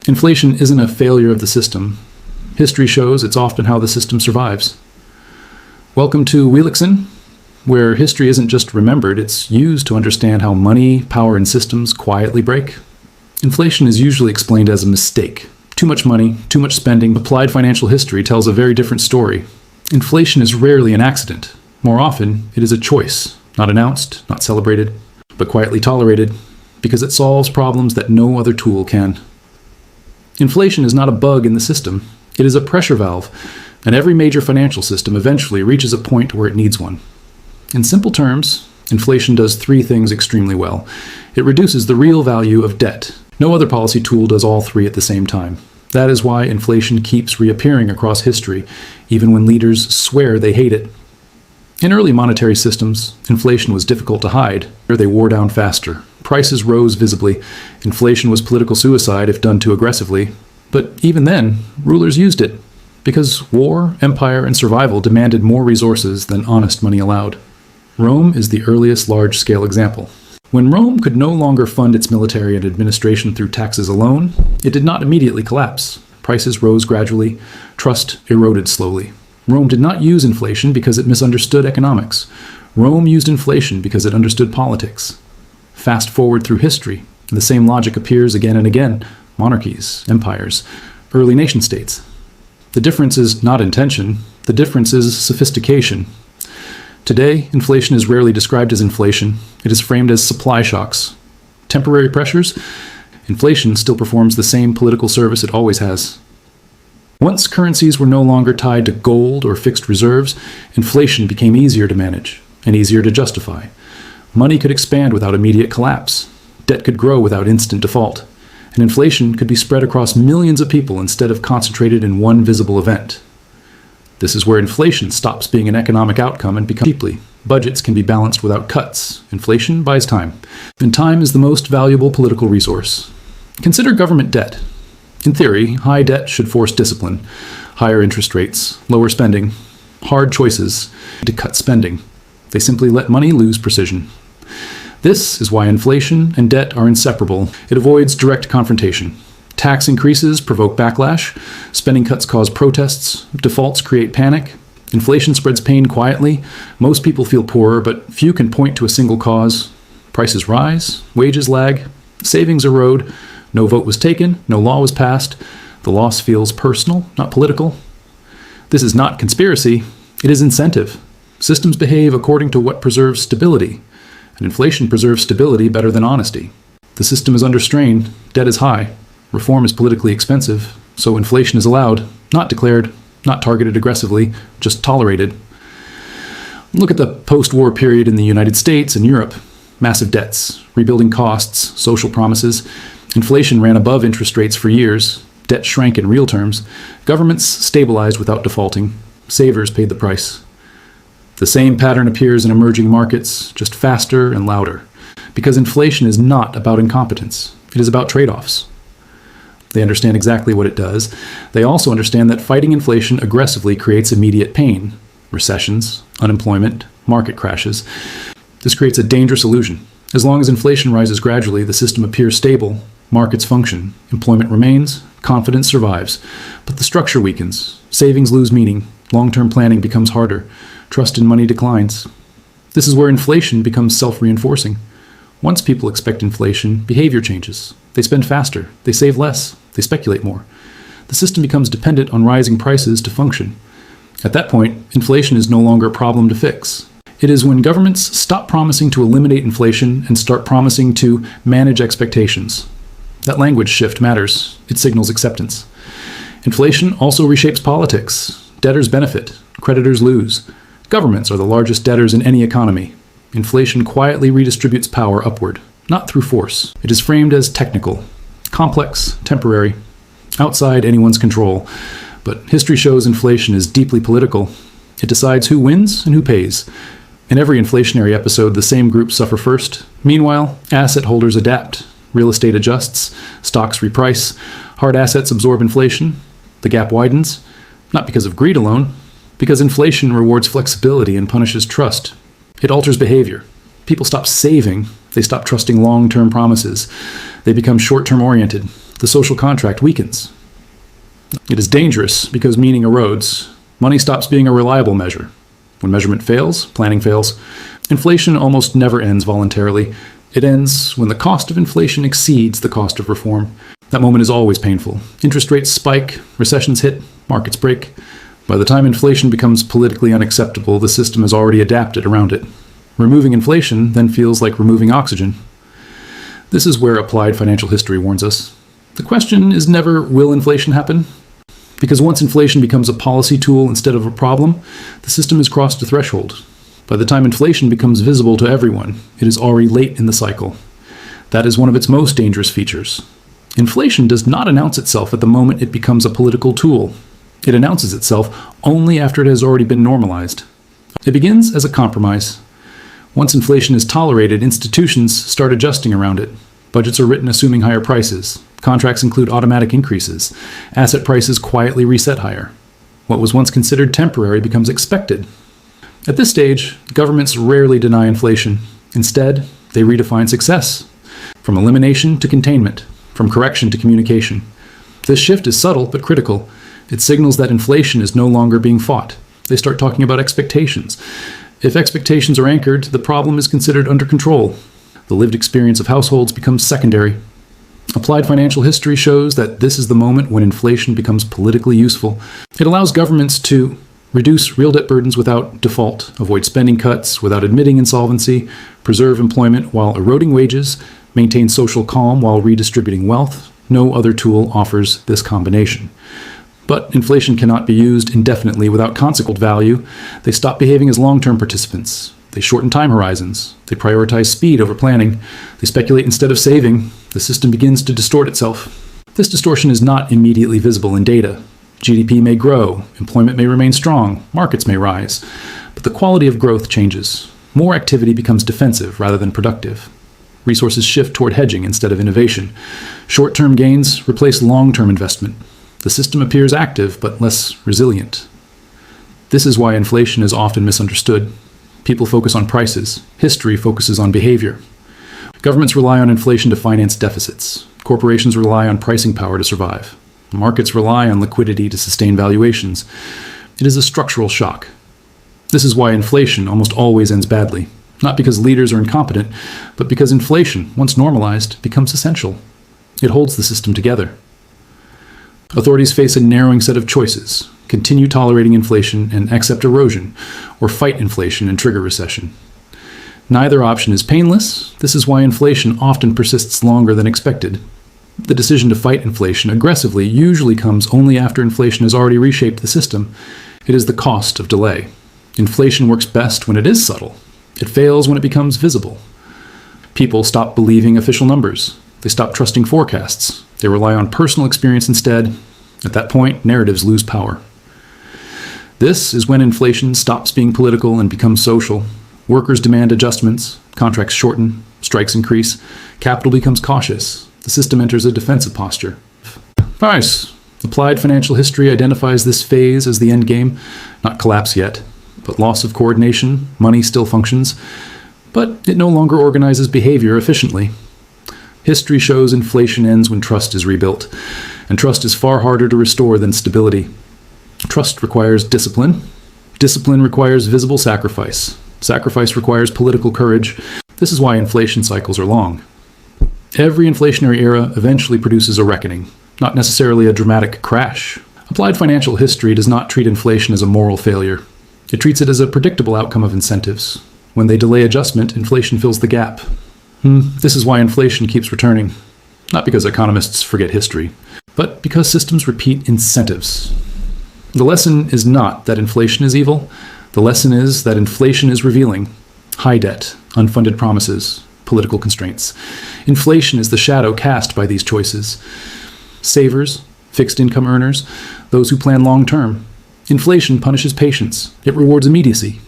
Inflation isn't a failure of the system. History shows it's often how the system survives. Welcome to Wheelixin, where history isn't just remembered, it's used to understand how money, power, and systems quietly break. Inflation is usually explained as a mistake. Too much money, too much spending. Applied financial history tells a very different story. Inflation is rarely an accident. More often, it is a choice, not announced, not celebrated, but quietly tolerated, because it solves problems that no other tool can. Inflation is not a bug in the system. It is a pressure valve, and every major financial system eventually reaches a point where it needs one. In simple terms, inflation does three things extremely well. It reduces the real value of debt. No other policy tool does all three at the same time. That is why inflation keeps reappearing across history, even when leaders swear they hate it. In early monetary systems, inflation was difficult to hide, or they wore down faster. Prices rose visibly. Inflation was political suicide if done too aggressively. But even then, rulers used it, because war, empire, and survival demanded more resources than honest money allowed. Rome is the earliest large-scale example. When Rome could no longer fund its military and administration through taxes alone, it did not immediately collapse. Prices rose gradually, trust eroded slowly. Rome did not use inflation because it misunderstood economics. Rome used inflation because it understood politics. Fast forward through history, and the same logic appears again and again. Monarchies, empires, early nation-states. The difference is not intention, the difference is sophistication. Today, inflation is rarely described as inflation. It is framed as supply shocks. Temporary pressures? Inflation still performs the same political service it always has. Once currencies were no longer tied to gold or fixed reserves, inflation became easier to manage and easier to justify. Money could expand without immediate collapse. Debt could grow without instant default. And inflation could be spread across millions of people instead of concentrated in one visible event. This is where inflation stops being an economic outcome and becomes cheaply. Budgets can be balanced without cuts. Inflation buys time. And time is the most valuable political resource. Consider government debt. In theory, high debt should force discipline, higher interest rates, lower spending, hard choices to cut spending. They simply let money lose precision. This is why inflation and debt are inseparable. It avoids direct confrontation. Tax increases provoke backlash. Spending cuts cause protests. Defaults create panic. Inflation spreads pain quietly. Most people feel poorer, but few can point to a single cause. Prices rise. Wages lag. Savings erode. No vote was taken. No law was passed. The loss feels personal, not political. This is not conspiracy. It is incentive. Systems behave according to what preserves stability. And inflation preserves stability better than honesty. The system is under strain. Debt is high. Reform is politically expensive. So inflation is allowed, not declared, not targeted aggressively, just tolerated. Look at the post-war period in the United States and Europe. Massive debts, rebuilding costs, social promises. Inflation ran above interest rates for years. Debt shrank in real terms. Governments stabilized without defaulting. Savers paid the price. The same pattern appears in emerging markets, just faster and louder. Because inflation is not about incompetence. It is about trade-offs. They understand exactly what it does. They also understand that fighting inflation aggressively creates immediate pain. Recessions, unemployment, market crashes. This creates a dangerous illusion. As long as inflation rises gradually, the system appears stable, markets function, employment remains, confidence survives. But the structure weakens, savings lose meaning, long-term planning becomes harder, trust in money declines. This is where inflation becomes self-reinforcing. Once people expect inflation, behavior changes. They spend faster, they save less, they speculate more. The system becomes dependent on rising prices to function. At that point, inflation is no longer a problem to fix. It is when governments stop promising to eliminate inflation and start promising to manage expectations. That language shift matters. It signals acceptance. Inflation also reshapes politics. Debtors benefit, creditors lose. Governments are the largest debtors in any economy. Inflation quietly redistributes power upward, not through force. It is framed as technical, complex, temporary, outside anyone's control. But history shows inflation is deeply political. It decides who wins and who pays. In every inflationary episode, the same groups suffer first. Meanwhile, asset holders adapt. Real estate adjusts. Stocks reprice. Hard assets absorb inflation. The gap widens, not because of greed alone, because inflation rewards flexibility and punishes trust. It alters behavior. People stop saving. They stop trusting long-term promises. They become short-term oriented. The social contract weakens. It is dangerous because meaning erodes. Money stops being a reliable measure. When measurement fails, planning fails. Inflation almost never ends voluntarily. It ends when the cost of inflation exceeds the cost of reform. That moment is always painful. Interest rates spike, recessions hit, markets break. By the time inflation becomes politically unacceptable, the system has already adapted around it. Removing inflation then feels like removing oxygen. This is where applied financial history warns us. The question is never, will inflation happen? Because once inflation becomes a policy tool instead of a problem, the system has crossed a threshold. By the time inflation becomes visible to everyone, it is already late in the cycle. That is one of its most dangerous features. Inflation does not announce itself at the moment it becomes a political tool. It announces itself only after it has already been normalized. It begins as a compromise. Once inflation is tolerated, institutions start adjusting around it. Budgets are written assuming higher prices. Contracts include automatic increases. Asset prices quietly reset higher. What was once considered temporary becomes expected. At this stage, governments rarely deny inflation. Instead, they redefine success. From elimination to containment, from correction to communication. This shift is subtle but critical. It signals that inflation is no longer being fought. They start talking about expectations. If expectations are anchored, the problem is considered under control. The lived experience of households becomes secondary. Applied financial history shows that this is the moment when inflation becomes politically useful. It allows governments to reduce real debt burdens without default, avoid spending cuts without admitting insolvency, preserve employment while eroding wages, maintain social calm while redistributing wealth. No other tool offers this combination. But inflation cannot be used indefinitely without consequent value. They stop behaving as long-term participants. They shorten time horizons. They prioritize speed over planning. They speculate instead of saving. The system begins to distort itself. This distortion is not immediately visible in data. GDP may grow, employment may remain strong, markets may rise, but the quality of growth changes. More activity becomes defensive rather than productive. Resources shift toward hedging instead of innovation. Short-term gains replace long-term investment. The system appears active but less resilient. This is why inflation is often misunderstood. People focus on prices. History focuses on behavior. Governments rely on inflation to finance deficits. Corporations rely on pricing power to survive. Markets rely on liquidity to sustain valuations. It is a structural shock. This is why inflation almost always ends badly. Not because leaders are incompetent, but because inflation, once normalized, becomes essential. It holds the system together. Authorities face a narrowing set of choices: continue tolerating inflation and accept erosion, or fight inflation and trigger recession. Neither option is painless. This is why inflation often persists longer than expected. The decision to fight inflation aggressively usually comes only after inflation has already reshaped the system. It is the cost of delay. Inflation works best when it is subtle. It fails when it becomes visible. People stop believing official numbers. They stop trusting forecasts. They rely on personal experience instead. At that point, narratives lose power. This is when inflation stops being political and becomes social. Workers demand adjustments, contracts shorten, strikes increase, capital becomes cautious. The system enters a defensive posture. Nice. Applied financial history identifies this phase as the end game, not collapse yet, but loss of coordination. Money still functions, but it no longer organizes behavior efficiently. History shows inflation ends when trust is rebuilt, and trust is far harder to restore than stability. Trust requires discipline. Discipline requires visible sacrifice. Sacrifice requires political courage. This is why inflation cycles are long. Every inflationary era eventually produces a reckoning, not necessarily a dramatic crash. Applied financial history does not treat inflation as a moral failure. It treats it as a predictable outcome of incentives. When they delay adjustment, inflation fills the gap. This is why inflation keeps returning. Not because economists forget history, but because systems repeat incentives. The lesson is not that inflation is evil. The lesson is that inflation is revealing high debt, unfunded promises, political constraints. Inflation is the shadow cast by these choices. Savers, fixed income earners, those who plan long term. Inflation punishes patience. It rewards immediacy.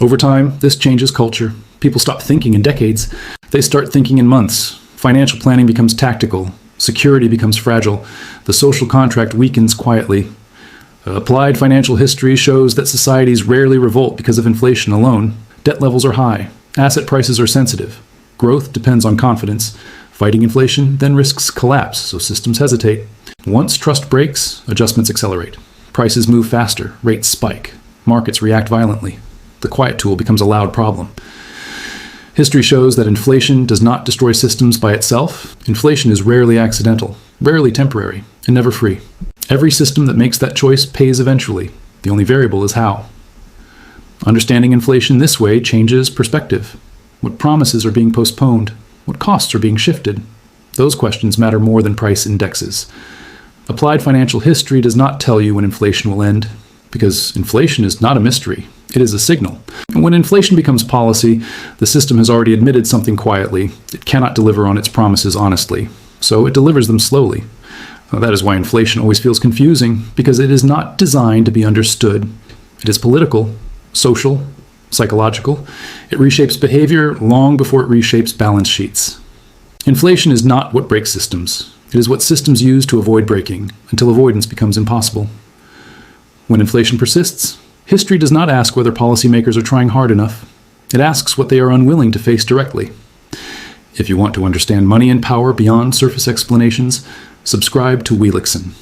Over time, this changes culture. People stop thinking in decades. They start thinking in months. Financial planning becomes tactical. Security becomes fragile. The social contract weakens quietly. Applied financial history shows that societies rarely revolt because of inflation alone. Debt levels are high. Asset prices are sensitive. Growth depends on confidence. Fighting inflation then risks collapse, so systems hesitate. Once trust breaks, adjustments accelerate. Prices move faster, rates spike, markets react violently. The quiet tool becomes a loud problem. History shows that inflation does not destroy systems by itself. Inflation is rarely accidental, rarely temporary, and never free. Every system that makes that choice pays eventually. The only variable is how. Understanding inflation this way changes perspective. What promises are being postponed? What costs are being shifted? Those questions matter more than price indexes. Applied financial history does not tell you when inflation will end, because inflation is not a mystery. It is a signal. And when inflation becomes policy, the system has already admitted something quietly. It cannot deliver on its promises honestly, so it delivers them slowly. That is why inflation always feels confusing, because it is not designed to be understood. It is political, social, psychological. It reshapes behavior long before it reshapes balance sheets. Inflation is not what breaks systems. It is what systems use to avoid breaking, until avoidance becomes impossible. When inflation persists, history does not ask whether policymakers are trying hard enough. It asks what they are unwilling to face directly. If you want to understand money and power beyond surface explanations, subscribe to Wheelixen.